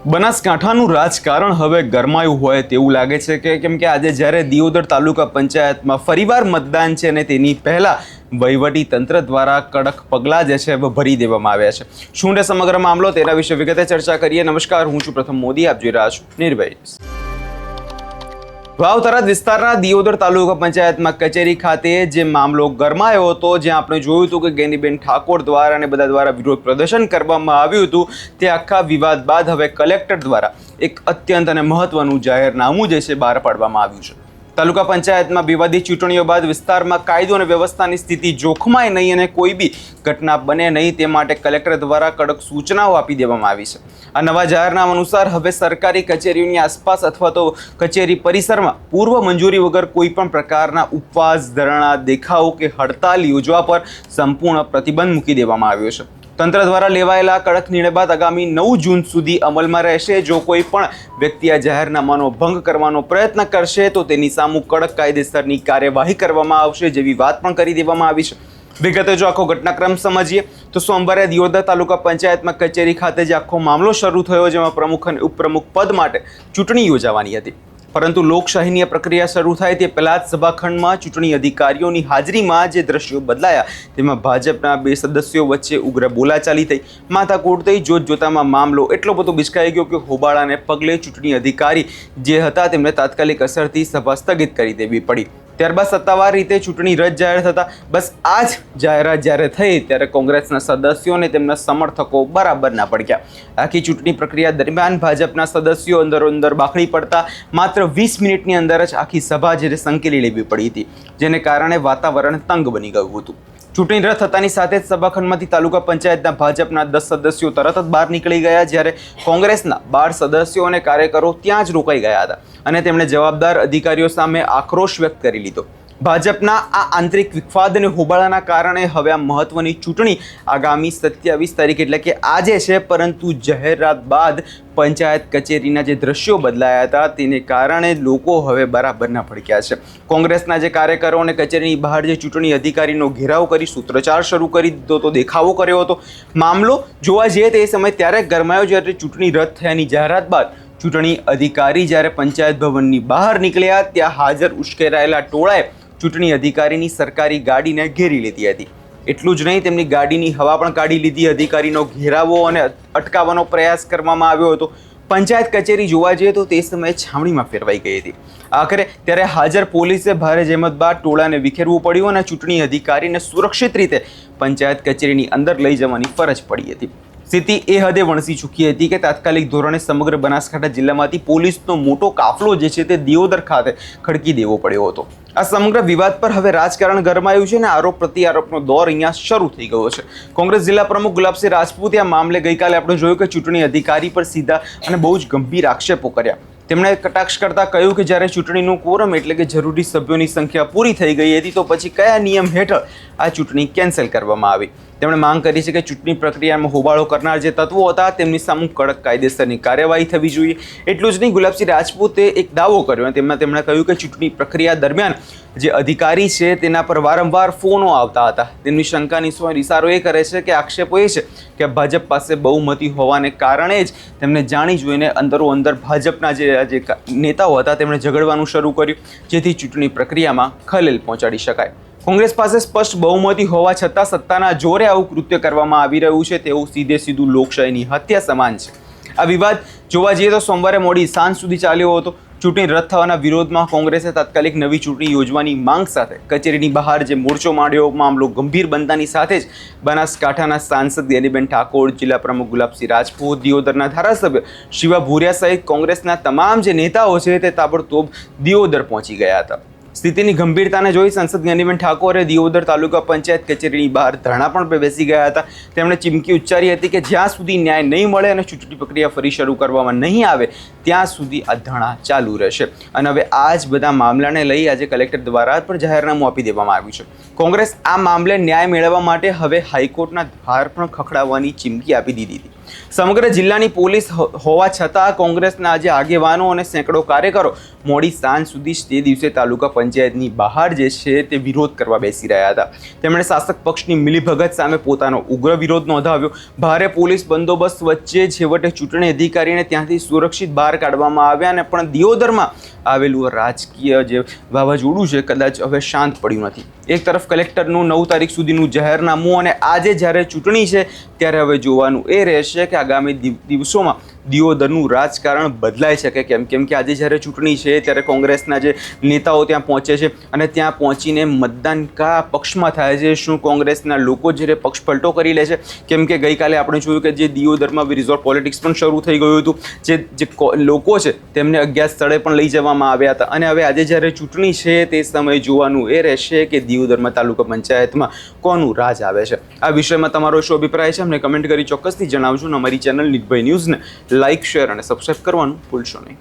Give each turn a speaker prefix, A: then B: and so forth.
A: બનાસકાંઠાનું રાજકારણ હવે ગરમાયું હોય તેવું લાગે છે કે કેમ કે આજે જ્યારે દિયોદર તાલુકા પંચાયતમાં ફરીવાર મતદાન છે અને તેની પહેલા વહીવટી તંત્ર દ્વારા કડક પગલાં જે છે ભરી દેવામાં આવ્યા છે। શું છે સમગ્ર મામલો, તેના વિશે વિગતે ચર્ચા કરીએ। નમસ્કાર, હું છું પ્રથમ મોદી, આપ જોઈ રહ્યા છો નિર્ભય। વાવ થરાદ વિસ્તારના દિયોદર તાલુકા પંચાયતમાં કચેરી ખાતે જે મામલો ગરમાયો હતો, જ્યાં આપણે જોયું હતું કે ગેનીબેન ઠાકોર દ્વારા અને બધા દ્વારા વિરોધ પ્રદર્શન કરવામાં આવ્યું હતું, તે આખા વિવાદ બાદ હવે કલેક્ટર દ્વારા એક અત્યંત અને મહત્વનું જાહેરનામું જે છે બહાર પાડવામાં આવ્યું છે। તાલુકા પંચાયતમાં વિવાદિત ચૂંટણીઓ બાદ વિસ્તારમાં કાયદો અને વ્યવસ્થાની સ્થિતિ જોખમાય નહીં અને કોઈ બી ઘટના બને નહીં તે માટે કલેક્ટર દ્વારા કડક સૂચનાઓ આપી દેવામાં આવી છે। આ નવા જાહેરનામા અનુસાર હવે સરકારી કચેરીઓની આસપાસ અથવા તો કચેરી પરિસરમાં પૂર્વ મંજૂરી વગર કોઈ પણ પ્રકારના ઉપવાસ, ધરણા, દેખાવો કે હડતાલ યોજવા પર સંપૂર્ણ પ્રતિબંધ મૂકી દેવામાં આવ્યો છે। તંત્ર દ્વારા લેવાયેલા કડક નિર્ણય બાદ આગામી 9 જૂન સુધી અમલમાં રહેશે। જો કોઈ પણ વ્યક્તિ આ જાહેરનામાનો ભંગ કરવાનો પ્રયત્ન કરશે તો તેની સામે કડક કાયદેસરની કાર્યવાહી કરવામાં આવશે, જેવી વાત પણ કરી દેવામાં આવી છે। વિગતે જો આખો ઘટનાક્રમ સમજીએ તો સોમવારે દિયોદર તાલુકા પંચાયતમાં કચેરી ખાતે જે આખો મામલો શરૂ થયો, જેમાં પ્રમુખ અને ઉપપ્રમુખ પદ માટે ચૂંટણી યોજાવાની હતી, પરંતુ લોકશાહીની પ્રક્રિયા શરૂ થાય તે પહેલા જ સભાખંડમાં ચૂંટણી અધિકારીઓની હાજરીમાં જે દ્રશ્યો બદલાયા, તેમાં ભાજપના 2 સદસ્યો વચ્ચે ઉગ્ર બોલાચાલી થઈ, માથાકૂટ થઈ। જોતજોતામાં મામલો એટલો બધો બિચકાઈ ગયો કે હોબાળાને પગલે ચૂંટણી અધિકારી જે હતા તેમને તાત્કાલિક અસરથી સભા સ્થગિત કરી દેવી પડી। ત્યારબાદ સત્તાવાર રીતે ચૂંટણી રદ જાહેર થતા બસ આ જ જાહેરાત જ્યારે થઈ ત્યારે કોંગ્રેસના સદસ્યો અને તેમના સમર્થકો બરાબર ના પડ્યા। આખી ચૂંટણી પ્રક્રિયા દરમિયાન ભાજપના સદસ્યો અંદરોઅંદર બાખડી પડતા માત્ર 20 મિનિટની અંદર જ આખી સભા જે સંકેલી લેવી પડી હતી, જેને કારણે વાતાવરણ તંગ બની ગયું હતું। ચૂંટણી રદ થતાની સાથે જ સભાખંડમાંથી તાલુકા પંચાયતના ભાજપના 10 સદસ્યો તરત જ બહાર નીકળી ગયા, જ્યારે કોંગ્રેસના 12 સદસ્યો અને કાર્યકરો ત્યાં જ રોકાઈ ગયા હતા અને તેમણે જવાબદાર અધિકારીઓ સામે આક્રોશ વ્યક્ત કરી લીધો। ભાજપના આ આંતરિક વિવાદ અને હોબાળાના કારણે હવે આ મહત્વની ચૂંટણી આગામી 27 તારીખ એટલે કે આજે છે, પરંતુ જાહેરાત બાદ પંચાયત કચેરીના જે દ્રશ્યો બદલાયા હતા તેને કારણે લોકો હવે બરાબરના ભડક્યા છે। કોંગ્રેસના જે કાર્યકરો અને કચેરીની બહાર જે ચૂંટણી અધિકારીનો ઘેરાવ કરી સૂત્રોચ્ચાર શરૂ કરી દીધો હતો, દેખાવો કર્યો હતો। મામલો જોવા જઈએ તે સમય ત્યારે ગરમાયો જ્યારે ચૂંટણી રદ થયાની જાહેરાત બાદ ચૂંટણી અધિકારી જ્યારે પંચાયત ભવનની બહાર નીકળ્યા, ત્યાં હાજર ઉશ્કેરાયેલા ટોળાએ ચૂંટણી અધિકારીની સરકારી ગાડીને ઘેરી લીધી હતી। એટલું જ નહીં, તેમની ગાડીની હવા પણ કાઢી લીધી। અધિકારીનો ઘેરાવો અને અટકાવવાનો પ્રયાસ કરવામાં આવ્યો હતો। પંચાયત કચેરી જોવા જઈએ તો તે સમયે છાવણીમાં ફેરવાઈ ગઈ હતી। આખરે ત્યારે હાજર પોલીસે ભારે જહેમત બાદ ટોળાને વિખેરવું પડ્યું અને ચૂંટણી અધિકારીને સુરક્ષિત રીતે પંચાયત કચેરીની અંદર લઈ જવાની ફરજ પડી હતી। સ્થિતિ એ હદે વણસી ચૂકી હતી કે તાત્કાલિક ધોરણે સમગ્ર બનાસકાંઠા જિલ્લામાંથી પોલીસનો મોટો કાફલો જે છે તે દિયોદર ખાતે ખડકી દેવો પડ્યો હતો। આ સમગ્ર વિવાદ પર હવે રાજકારણ ગરમાયું છે અને આરોપ પ્રત્યારોપનો દોર અહીંયા શરૂ થઈ ગયો છે। કોંગ્રેસ જિલ્લા પ્રમુખ ગુલાબસિંહ રાજપૂતે આ મામલે ગઈકાલે આપણે જોયું કે ચૂંટણી અધિકારી પર સીધા અને બહુ જ ગંભીર આક્ષેપો કર્યા। તેમણે કટાક્ષ કરતા કહ્યું કે જ્યારે ચૂંટણીનું કોરમ એટલે કે જરૂરી સભ્યોની સંખ્યા પૂરી થઈ ગઈ હતી તો પછી કયા નિયમ હેઠળ આ ચૂંટણી કેન્સલ કરવામાં આવી। તેમણે માંગ કરી છે કે ચૂંટણી પ્રક્રિયામાં હોબાળો કરનાર જે તત્વો હતા તેમની સામે કડક કાયદેસરની કાર્યવાહી થવી જોઈએ। એટલું જ નહીં, ગુલાબસિંહ રાજપૂતે એક દાવો કર્યો અને તેમણે કહ્યું કે ચૂંટણી પ્રક્રિયા દરમિયાન જે અધિકારી છે તેના પર વારંવાર ફોનો આવતા હતા। તેમની શંકાની ઇશારો એ કરે છે કે આક્ષેપો એ છે કે ભાજપ પાસે બહુમતી હોવાને કારણે જ તેમને જાણી જોઈને અંદરો-અંદર ભાજપના જે નેતાઓ હતા તેમણે ઝઘડવાનું શરૂ કર્યું, જેથી ચૂંટણી પ્રક્રિયામાં ખલેલ પહોંચાડી શકાય। કોંગ્રેસ પાસે સ્પષ્ટ બહુમતી હોવા છતાં સત્તાના જોરે આવું કૃત્ય કરવામાં આવી રહ્યું છે, તેવું સીધે-સીધું લોકશાહીની હત્યા સમાન છે। આ વિવાદ જોવા જઈએ તો સોમવારે મોડી સાંજ સુધી ચાલ્યો હતો। ચૂંટણી રદ થવાના વિરોધમાં કોંગ્રેસે તાત્કાલિક નવી ચૂંટણી યોજવાની માંગ સાથે કચેરીની બહાર જે મોરચો માંડ્યો। મામલો ગંભીર બનતાની સાથે જ બનાસકાંઠાના સાંસદ ગેનીબેન ઠાકોર, જિલ્લા પ્રમુખ ગુલાબસિંહ રાજપૂત, દિયોદરના ધારાસભ્ય શિવા ભૂરિયા સહિત કોંગ્રેસના તમામ જે નેતાઓ છે તે તાબડતોબ દિયોદર પહોંચી ગયા હતા। સ્થિતિની ગંભીરતાને જોઈ સંસદ ગેનીબેન ઠાકોરે દિયોદર તાલુકા પંચાયત કચેરીની બહાર ધરણા પણ બેસી ગયા હતા। તેમણે ચીમકી ઉચ્ચારી હતી કે જ્યાં સુધી ન્યાય નહીં મળે અને ચૂંટણી પ્રક્રિયા ફરી શરૂ કરવામાં નહીં આવે ત્યાં સુધી આ ધરણા ચાલુ રહેશે। અને હવે આ જ બધા મામલાને લઈ આજે કલેક્ટર દ્વારા પણ જાહેરનામું આપી દેવામાં આવ્યું છે। કોંગ્રેસ આ મામલે ન્યાય મેળવવા માટે હવે હાઈકોર્ટના દ્વાર પણ ખખડાવવાની ચીમકી આપી દીધી હતી। સમગ્ર જિલ્લાની પોલીસ હોવા છતાં કોંગ્રેસના આજે આગેવાનો અને સેંકડો કાર્યકરો મોડી સાંજ સુધી તે દિવસે તાલુકા પંચાયતની બહાર જે છે તે વિરોધ કરવા બેસી રહ્યા હતા. તેમણે શાસક પક્ષની મિલીભગત સામે પોતાનો ઉગ્ર વિરોધ નોંધાવ્યો. ભારે પોલીસ બંદોબસ્ત વચ્ચે છેવટે ચૂંટણી અધિકારીને ત્યાંથી સુરક્ષિત બહાર કાઢવામાં આવ્યા અને પણ દિયોદરમાં આવેલું રાજકીય જે વાવાઝોડું છે કદાચ હવે શાંત પડ્યું નથી. એક તરફ કલેક્ટરનું 9 તારીખ સુધીનું જાહેરનામું અને આજે જ્યારે ચૂંટણી છે ત્યારે હવે જોવાનું એ રહેશે કે આગામી દિવસોમાં દિયોદરનું રાજકારણ બદલાઈ શકે કેમ કે આજે જ્યારે ચૂંટણી છે ત્યારે કોંગ્રેસના જે નેતાઓ ત્યાં પહોંચે છે અને ત્યાં પહોંચીને મતદાન કયા પક્ષમાં થાય છે, શું કોંગ્રેસના લોકો જ્યારે પક્ષ પલટો કરી લે છે, કેમ કે ગઈકાલે આપણે જોયું કે જે દિયોદરમાં રિઝોર્ટ પોલિટિક્સ પણ શરૂ થઈ ગયું હતું. જે લોકો છે તેમને અજ્ઞાત સ્થળે પણ લઈ જવામાં આવ્યા હતા અને હવે આજે જ્યારે ચૂંટણી છે તે સમયે જોવાનું એ રહેશે કે દિયોદરમાં તાલુકા પંચાયતમાં કોનું રાજ આવે છે. આ વિષયમાં તમારો શું અભિપ્રાય છે અમને કમેન્ટ કરી ચોક્કસથી જણાવજો અને અમારી ચેનલ નિર્ભય ન્યૂઝને લાઇક, શેર અને સબસ્ક્રાઇબ કરવાનું ભૂલશો નહીં.